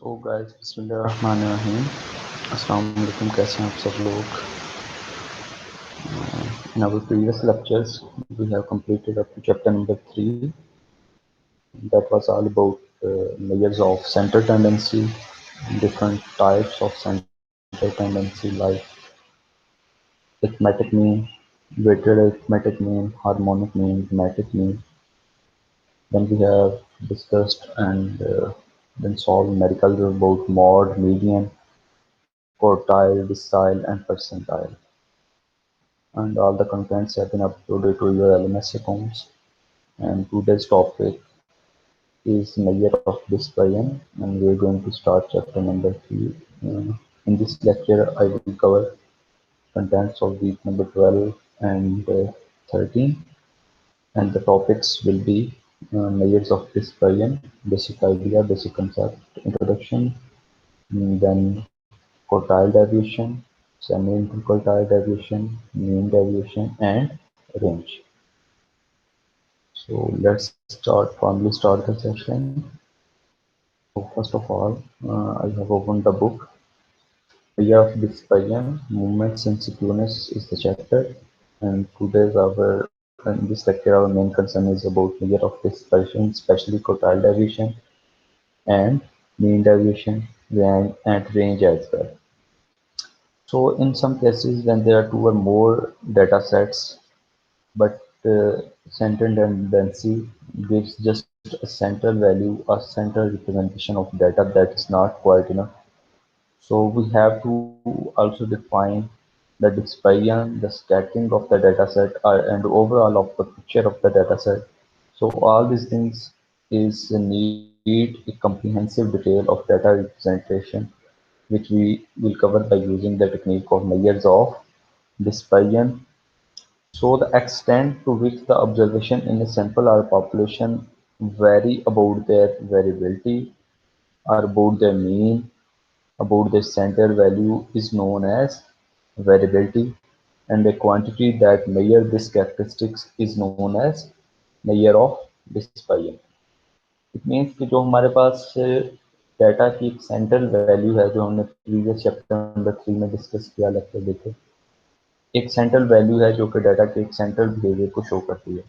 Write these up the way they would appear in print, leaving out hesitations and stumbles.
ओ guys बिस्मिल्लाहिर्रहमानिर्रहीम अस्सलाम वालेकुम। कैसे हैं आप सब लोग? In our previous lectures we have completed up to chapter number 3. That was all about measures of center tendency, different types of center tendency like arithmetic mean, weighted arithmetic mean, harmonic mean, thematic mean. Then we have discussed and then solved numericals about mode, median, quartile, decile, and percentile. And all the contents have been uploaded to your LMS accounts. And today's topic is measure of dispersion, and we're going to start chapter number 3. In this lecture, I will cover contents of week number 12 and 13, and the topics will be measures of dispersion, basic idea, basic concept, introduction, then quartile deviation, semi-interquartile deviation, mean deviation, and range. So let's formally start the session. So first of all, I have opened the book. Measure of dispersion, movements in sequence is the chapter, and today's in this lecture our main concern is about measure of dispersion, especially quartile deviation and mean deviation, range as well. So in some cases when there are two or more data sets, but center tendency gives just a central value, a central representation of data that is not quite enough. So we have to also define the dispersion, the scattering of the data set, and overall of the picture of the data set. So all these things is need a comprehensive detail of data representation, which we will cover by using the technique of measures of dispersion. So the extent to which the observation in a sample or population vary about their variability or about their mean, about their center value is known as variability, and the quantity that measure this characteristics is known as measure of dispersion. It means कि जो हमारे पास data की एक central value है जो हमने previous chapter number 3 में discuss किया लेक्चर देखे, एक सेंट्रल वैल्यू है जो कि डाटा के एक सेंट्रल बिहेवियर को शो करती है,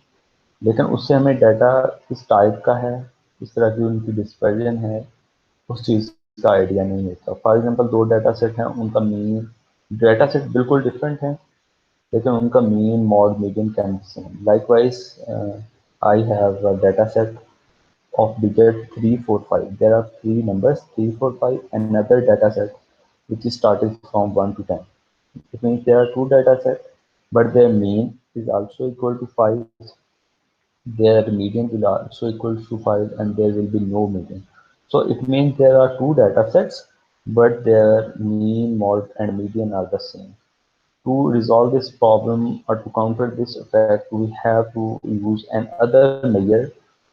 लेकिन उससे हमें डाटा किस टाइप का है, किस तरह की उनकी डिस्पर्जन है, उस चीज़ का आइडिया नहीं होता। फॉर एग्जांपल दो डाटा सेट हैं, उनका मीन डाटा सेट बिल्कुल डिफरेंट है, लेकिन उनका mean mod median can be same. Likewise I have a data set of digit 3, 4, 5. There are three numbers 3, 4, 5. Another data set which is started from 1 to 10. It means there are two data sets, but their mean is also equal to 5. Their median will also equal to 5, and there will be no median. So it means there are two data sets, but their mean, mode, and median are the same. To resolve this problem or to counter this effect, we have to use another measure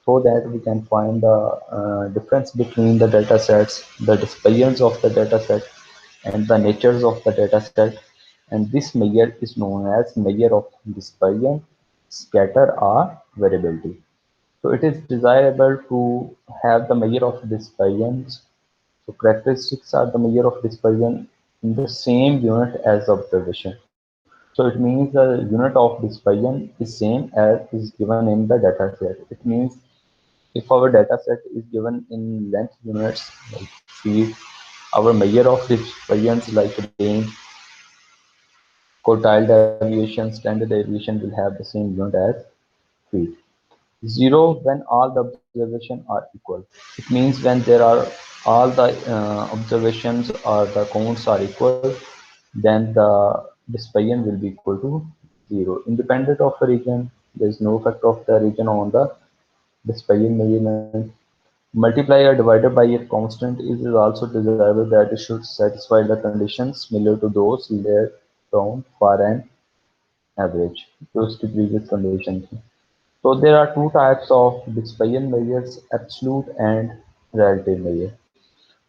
so that we can find the difference between the data sets, the dispersions of the data set, and the natures of the data set. And this measure is known as measure of dispersion, scatter, or variability. So it is desirable to have the measure of dispersions. So characteristics are the measure of dispersion in the same unit as observation. So it means the unit of dispersion is same as is given in the data set. It means if our data set is given in length units like feet, our measure of dispersions like range, quartile deviation, standard deviation will have the same unit as feet. Zero when all the observations are equal. It means when there are all the observations or the counts are equal, then the dispersion will be equal to zero. Independent of a region, there is no effect of the region on the dispersion measurement. Multiply or divided by a constant is also desirable that it should satisfy the conditions similar to those laid down for an average. Those to previous conditions. So there are two types of dispersion measures, absolute and relative measure.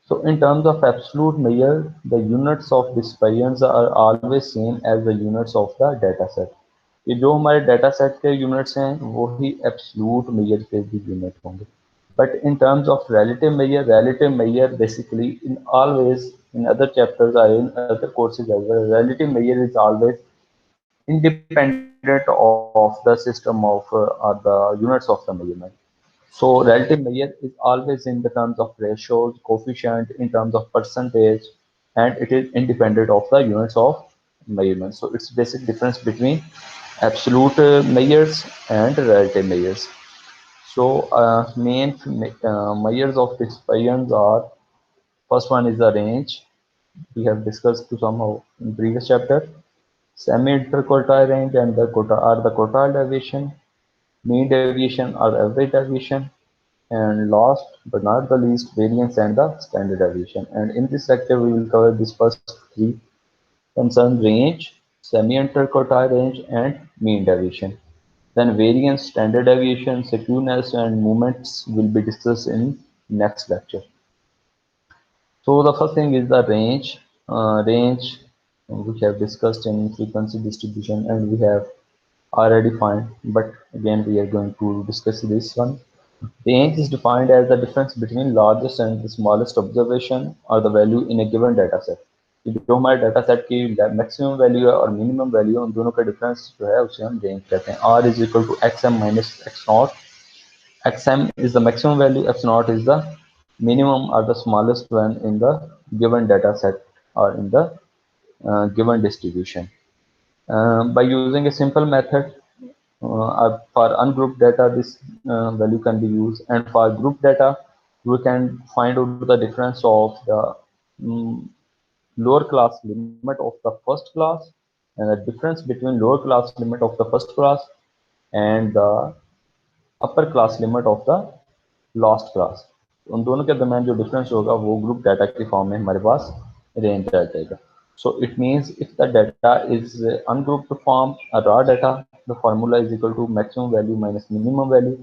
So in terms of absolute measure, the units of dispersions are always same as the units of the data set. ये जो हमारे data set के units हैं, वो ही absolute measure के भी unit होंगे. But in terms of relative measure basically in always in other chapters or in other courses as well, relative measure is always independent of the system of or the units of the measurement. So relative measure is always in the terms of ratios, coefficient, in terms of percentage, and it is independent of the units of measurement. So it's basic difference between absolute measures and relative measures. So main measures of dispersions are, first one is the range. We have discussed to somehow in previous chapter. Semi-interquartile range and the are the quartile deviation, mean deviation or average deviation, and last but not the least, variance and the standard deviation. And in this lecture, we will cover these first three concern: range, semi-interquartile range, and mean deviation. Then variance, standard deviation, skewness, and movements will be discussed in next lecture. So the first thing is the range. Range we have discussed in frequency distribution, and we have already defined, but again we are going to discuss this one. Range is defined as the difference between largest and the smallest observation or the value in a given data set. कि जो हमारे data set की maximum value है और minimum value उन दोनों का difference जो है उसे हम रेंज कहते हैं. R is equal to xm minus x naught. Xm is the maximum value, x naught is the minimum or the smallest one in the given data set or in the given distribution. By using a simple method, for ungrouped data, this value can be used, and for group data, we can find out the difference of the um, lower class limit of the first class and the difference between lower class limit of the first class and the upper class limit of the last class. उन दोनों के दरमियान जो difference होगा वो group data के form में हमारे पास रेंज आ जाएगा. So it means if the data is ungrouped form, a raw data, the formula is equal to maximum value minus minimum value.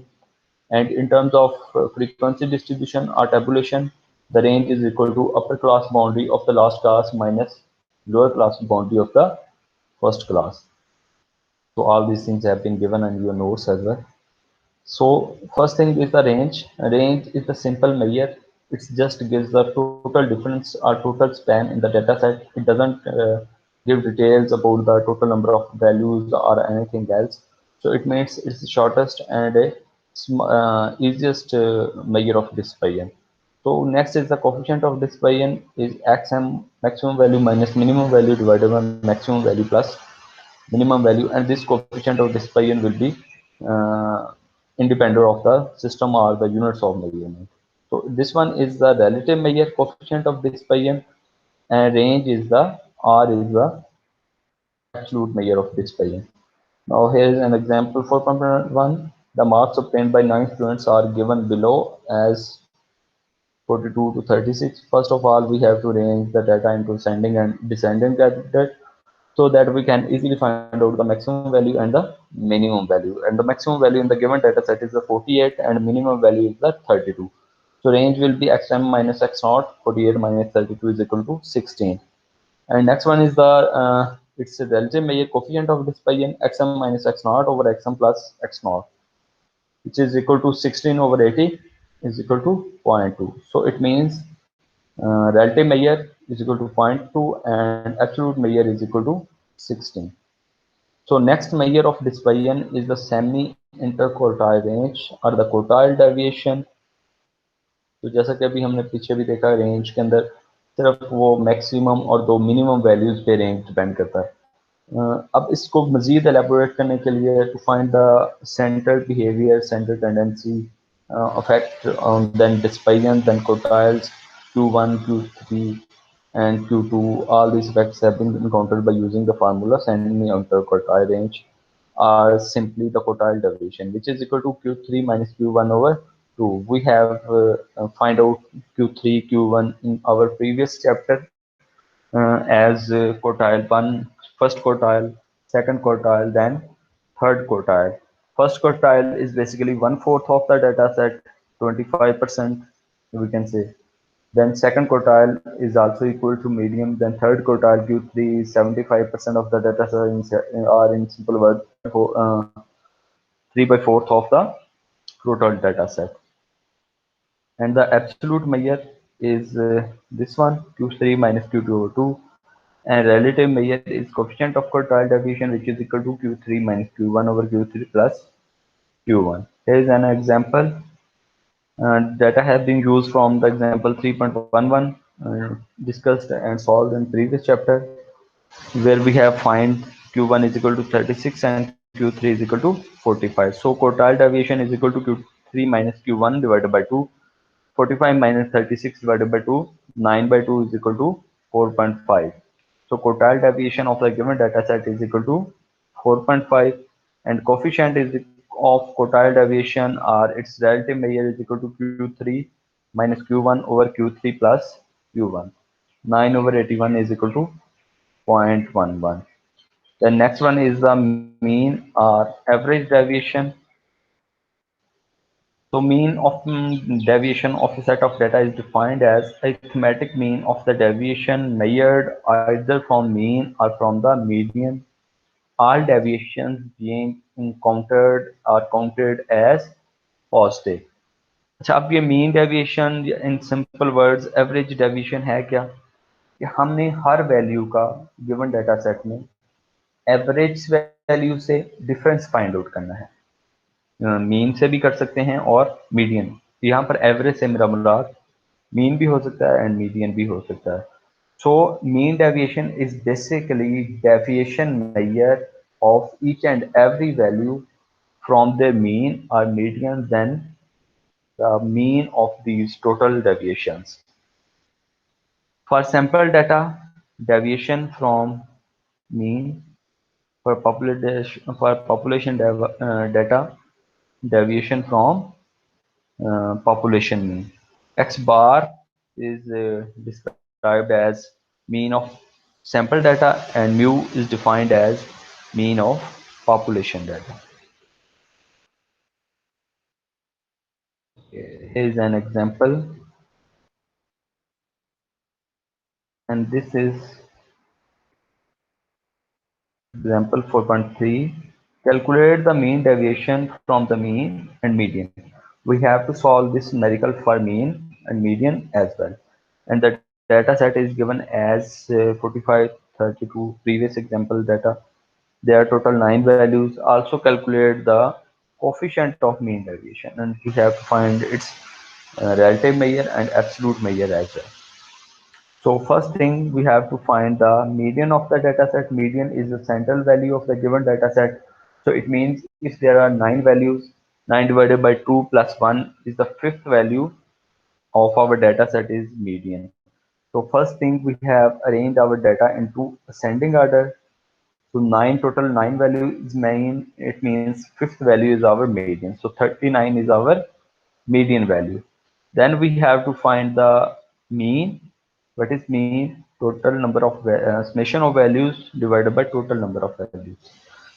And in terms of frequency distribution or tabulation, the range is equal to upper class boundary of the last class minus lower class boundary of the first class. So all these things have been given in your notes as well. So first thing is the range. Range is the simple measure. It just gives the total difference or total span in the data set. It doesn't give details about the total number of values or anything else. So it means it's the shortest and a easiest measure of dispersion. So next is the coefficient of dispersion is xm, maximum value minus minimum value divided by maximum value plus minimum value, and this coefficient of dispersion will be uh, independent of the system or the units of measurement. So this one is the relative measure coefficient of dispersion, and range is the R is the absolute measure of dispersion. Now here is an example for component 1. The marks obtained by 9 students are given below as 42 to 36. First of all, we have to arrange the data into ascending and descending candidate so that we can easily find out the maximum value and the minimum value. And the maximum value in the given data set is the 48 and minimum value is the 32. So range will be xm minus x naught, 48 minus 32 is equal to 16. And next one is the it's a relative measure coefficient of dispersion xm minus x naught over xm plus x naught, which is equal to 16 over 80 is equal to 0.2. So it means relative measure is equal to 0.2 and absolute measure is equal to 16. So next measure of dispersion is the semi-interquartile range or the quartile deviation. तो जैसा कि अभी हमने पीछे भी देखा range के अंदर सिर्फ वो मैक्सिमम और दो मिनिमम वैल्यूज पे रेंज डिपेंड करता है. अब इसको मजीद एलेबोरेट करने के लिए to find the central behaviour, central tendency, effect on then dispersion, then quartiles Q1, Q3, and Q2. All these effects have been encountered by using the formula semi-interquartile range are simply the quartile deviation, which is equal to Q3 minus Q1 over 2. We have find out Q3, Q1 in our previous chapter as quartile 1, first quartile, second quartile, then third quartile. First quartile is basically 1/4 of the data set, 25%, we can say. Then second quartile is also equal to medium. Then third quartile, Q3 is 75% of the data set are in simple word, 3/4 of the total data set. and the absolute measure is this one, q3 minus q2 over 2, and relative measure is coefficient of quartile deviation, which is equal to q3 minus q1 over q3 plus q1. Here is an example. Data has been used from the example 3.11 discussed and solved in previous chapter, where we have find q1 is equal to 36 and q3 is equal to 45. So quartile deviation is equal to q3 minus q1 divided by 2. 45 minus 36 divided by 2, 9 by 2 is equal to 4.5. So quartile deviation of the given data set is equal to 4.5, and coefficient is of quartile deviation are its relative measure is equal to q3 minus q1 over q3 plus q1. 9 over 81 is equal to 0.11. The next one is the mean or average deviation. So mean of deviation of a set of data is defined as arithmetic mean of the deviation measured either from mean or from the median. All deviations being encountered are counted as positive. अच्छा, अब ये mean deviation in simple words average deviation है क्या, कि हमने हर value का given data set में average value से डिफरेंस फाइंड आउट करना है. मीन से भी कर सकते हैं और मीडियन. यहाँ पर एवरेज से मेरा मुराद मीन भी हो सकता है एंड मीडियन भी हो सकता है. So mean deviation is basically deviation measure of each and every value from the mean or median than the mean of these total deviations. For sample data, deviation from mean. For population data, deviation from population mean. X bar is described as mean of sample data, and mu is defined as mean of population data. Here is an example, and this is example 4.3. Calculate the mean deviation from the mean and median. We have to solve this numerical for mean and median as well. And the data set is given as 45, 32, previous example data. There are total 9 values. Also calculate the coefficient of mean deviation, and we have to find its relative measure and absolute measure as well. So first thing, we have to find the median of the data set. Median is the central value of the given data set. So it means if there are 9 values, 9 divided by 2 plus 1 is the fifth value of our data set is median. So first thing, we have arranged our data into ascending order. So 9 value is mean, it means fifth value is our median. So 39 is our median value. Then we have to find the mean. What is mean? Total number of summation of values divided by total number of values.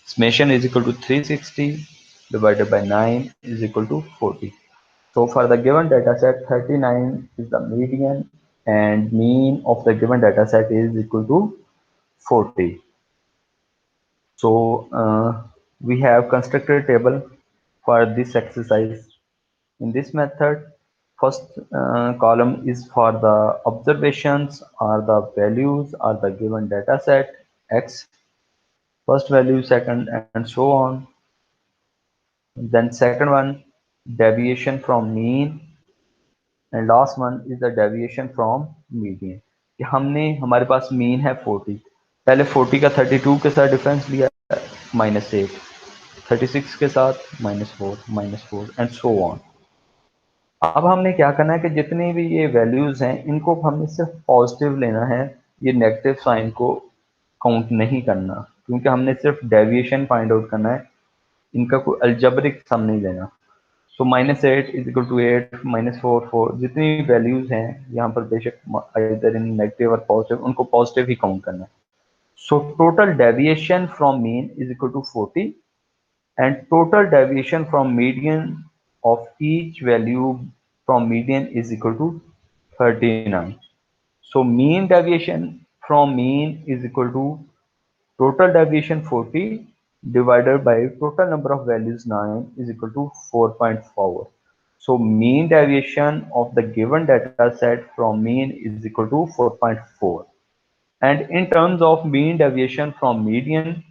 Summation is equal to 360 divided by 9 is equal to 40. So for the given data set, 39 is the median, and mean of the given data set is equal to 40. So we have constructed a table for this exercise. In this method, first column is for the observations or the values or the given data set X, first value, second, and so on. Then second one, deviation from mean, and last one is the deviation from median. कि हमने हमारे पास mean है 40, पहले 40 का 32 के साथ difference लिया -8, 36 के साथ -4 एंड सो ऑन. अब हमने क्या करना है कि जितनी भी ये वैल्यूज हैं इनको हमने सिर्फ पॉजिटिव लेना है, ये नेगेटिव साइन को काउंट नहीं करना, क्योंकि हमने सिर्फ डेविएशन फाइंड आउट करना है, इनका कोई अल्जेब्रिक सम नहीं लेना. सो -8 इज इक्वल टू 8, -4 जितनी वैल्यूज हैं यहाँ पर बेशक इधर इन नेगेटिव और पॉजिटिव, उनको पॉजिटिव ही काउंट करना है. So total deviation from mean is equal to 40, and total deviation from median of each value from median is equal to 39. So mean deviation from mean is equal to total deviation 40 divided by total number of values 9 is equal to 4.4. So mean deviation of the given data set from mean is equal to 4.4. And in terms of mean deviation from median,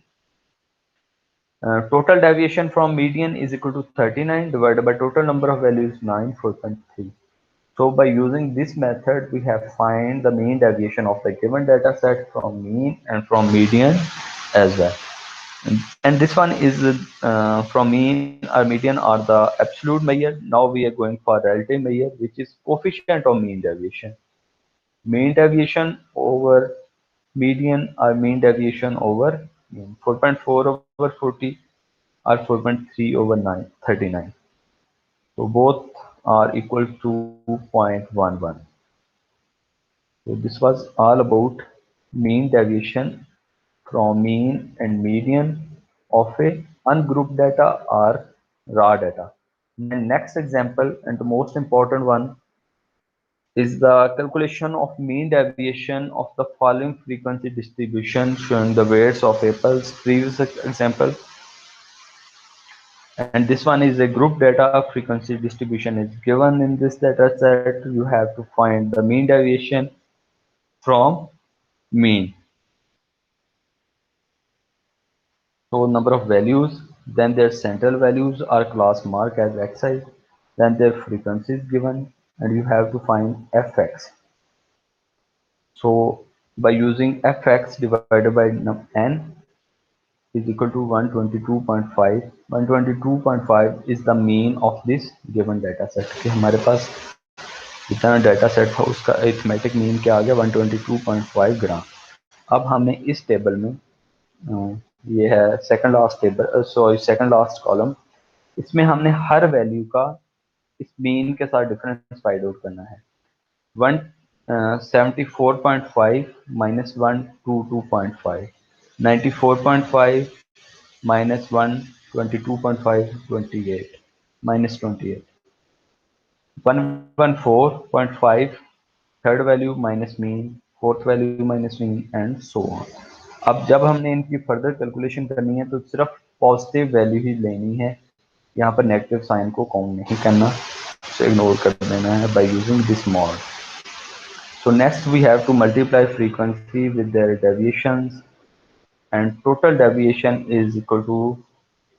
total deviation from median is equal to 39 divided by total number of values 9, 4.3. So by using this method, we have find the mean deviation of the given data set from mean and from median as well. And this one is from mean or median or the absolute measure. Now we are going for relative measure, which is coefficient of mean deviation. Mean deviation over median or mean deviation over mean. 4.4 over 40 or 4.3 over 39. So both are equal to 0.11. So this was all about mean deviation from mean and median of a ungrouped data or raw data. And next example and the most important one is the calculation of mean deviation of the following frequency distribution showing the weights of apples. Previous example, and this one is a group data frequency distribution is given in this data set. You have to find the mean deviation from mean. So number of values, then their central values are class marked as xi, then their frequency is given, and you have to find fx. So by using fx divided by n is equal to 122.5. 122.5 is the mean of this given data set. कि हमारे पास जितना data set था उसका arithmetic mean क्या आ गया 122.5 ग्राम. अब हमने इस टेबल में ये है second last table, sorry second last column, इसमें हमने हर वैल्यू का इस मीन के साथ डिफरेंस फाइंड आउट करना है. 174.5 minus 122.5, 94.5 minus 122.5, 28 minus 28, 114.5 third value minus mean, fourth value minus mean and so on. अब जब हमने इनकी फर्दर कैलकुलेशन करनी है तो सिर्फ पॉजिटिव वैल्यू ही लेनी है, यहाँ पर नेगेटिव साइन को काउंट नहीं करना, तो इग्नोर कर देना है by using this mod. So next we have to multiply frequency with their deviations, and total deviation is equal to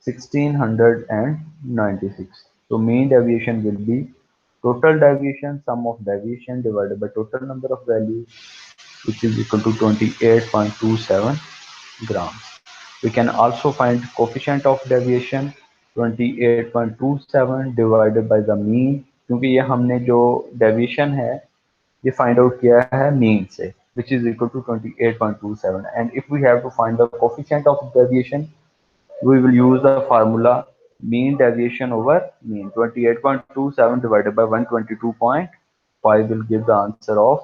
1696. So mean deviation will be total deviation sum of deviation divided by total number of values, which is equal to 28.27 grams. We can also find coefficient of deviation 28.27 divided by the mean, क्योंकि ये हमने जो deviation है ये find out किया है mean से, which is equal to 28.27. And if we have to find the coefficient of deviation, we will use the formula mean deviation over mean. 28.27 divided by 122.5 will give the answer of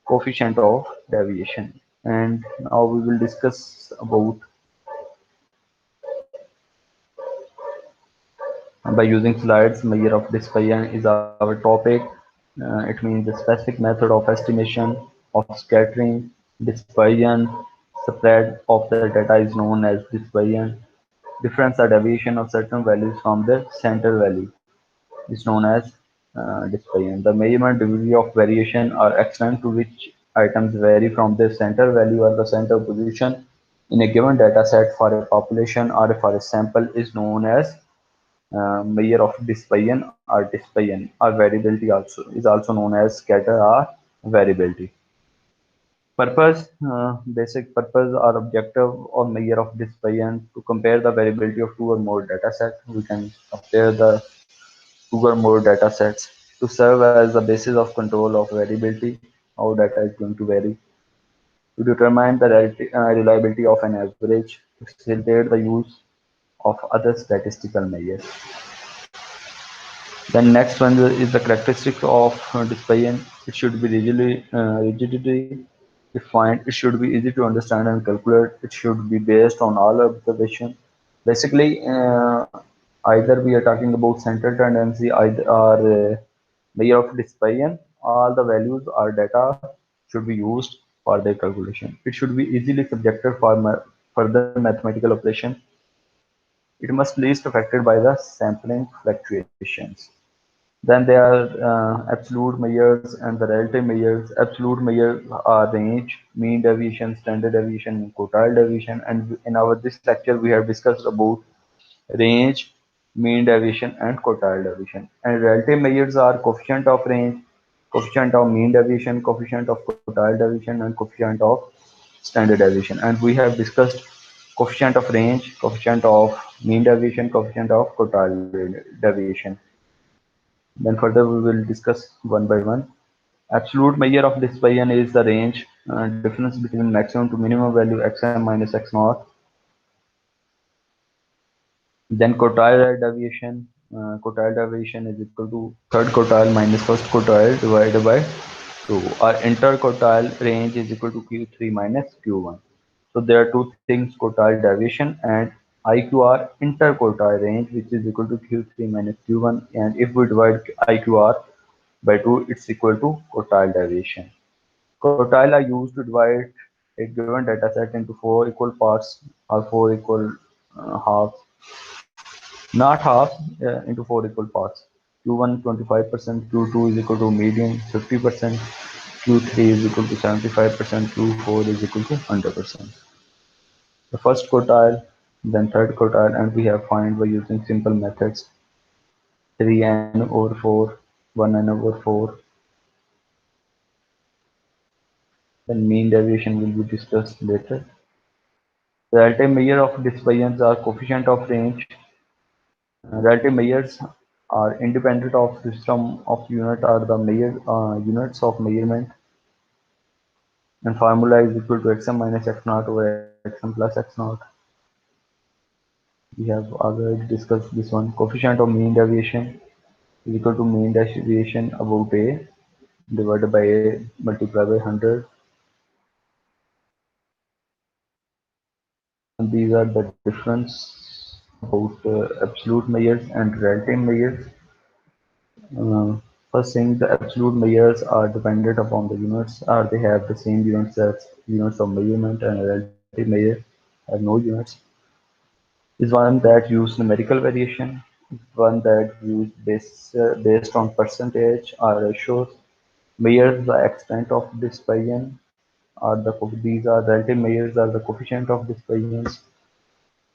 coefficient of deviation. And now we will discuss about by using slides. Measure of dispersion is our topic. It means the specific method of estimation of scattering, dispersion. Spread of the data is known as dispersion. Difference or deviation of certain values from the center value is known as dispersion. The measurement degree of variation or extent to which items vary from their center value or the center position in a given data set for a population or for a sample is known as measure of dispersion or variability, also is also known as scatter or variability. Purpose, basic purpose or objective or measure of dispersion to compare the variability of two or more data sets. We can compare the two or more data sets to serve as the basis of control of variability, how data is going to vary, to determine the reliability of an average, to facilitate the use of other statistical measures. Then next one is the characteristic of dispersion. It should be rigidity defined. It should be easy to understand and calculate. It should be based on all observation. Basically, either we are talking about central tendency either or measure of dispersion. All the values or data should be used for their calculation. It should be easily subjected for further mathematical operation. It must least affected by the sampling fluctuations. Then there are absolute measures and the relative measures. Absolute measures are range, mean deviation, standard deviation, and quartile deviation. And in our this lecture, we have discussed about range, mean deviation, and quartile deviation. And relative measures are coefficient of range, coefficient of mean deviation, coefficient of quartile deviation, and coefficient of standard deviation. And we have discussed coefficient of range, coefficient of mean deviation, coefficient of quartile deviation. Then further we will discuss one by one. Absolute measure of dispersion is the range difference between maximum to minimum value xm minus x naught. Then quartile deviation is equal to third quartile minus first quartile divided by 2. Our interquartile range is equal to Q3 minus Q1. So there are two things, quartile deviation and IQR interquartile range, which is equal to Q3 minus Q1. And if we divide IQR by 2, it's equal to quartile deviation. Quartile are used to divide a given data set into 4 equal parts or 4 equal halves, not halves, into 4 equal parts. Q1 25%, Q2 is equal to median 50%, Q3 is equal to 75%, Q4 is equal to 100%. The first quartile, then third quartile, and we have find by using simple methods 3n over 4, 1n over 4. Then mean deviation will be discussed later. The relative measure of dispersions are coefficient of range. Relative measures are independent of system of unit are the units of measurement, and formula is equal to xm minus x naught over xm plus x naught. We have already discussed this one. Coefficient of mean deviation is equal to mean deviation about a divided by a multiplied by 100. And these are the difference about absolute measures and relative measures. First thing, the absolute measures are dependent upon the units, or they have the same units as units of measurement, and relative measure have no units. Is one that use numerical variation, one that use based on percentage or ratios, measures the extent of dispersion, or these are relative measures are the coefficient of dispersions.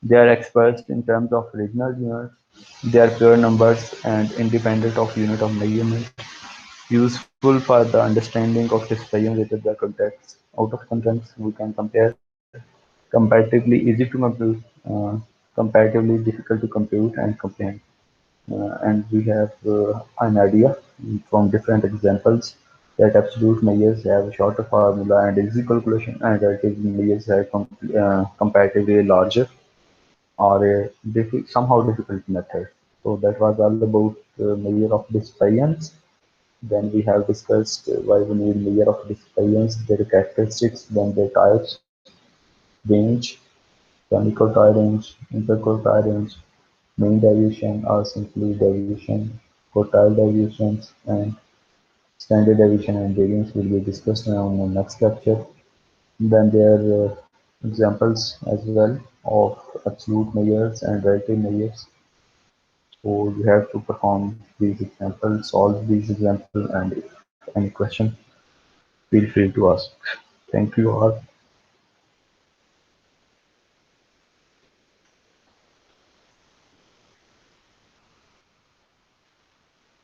They are expressed in terms of original units. They are pure numbers and independent of unit of measurement. Useful for the understanding of dispersion with the context. Out of context, we can compare comparatively easy to compute, comparatively difficult to compute and comprehend. And we have an idea from different examples that absolute measures have a shorter formula and easy calculation, and relative measures have comparatively larger or a somehow difficult method. So that was all about measure of dispersions. Then we have discussed why we need measure of dispersions, their characteristics, then their types, range, semi-quartile range, interquartile range, mean deviation or simply deviation, quartile deviations, and standard deviation and variance will be discussed now in the next lecture. Then there are examples as well of absolute measures and relative measures. So you have to perform these examples, solve these examples, and if any question, feel free to ask. Thank you all.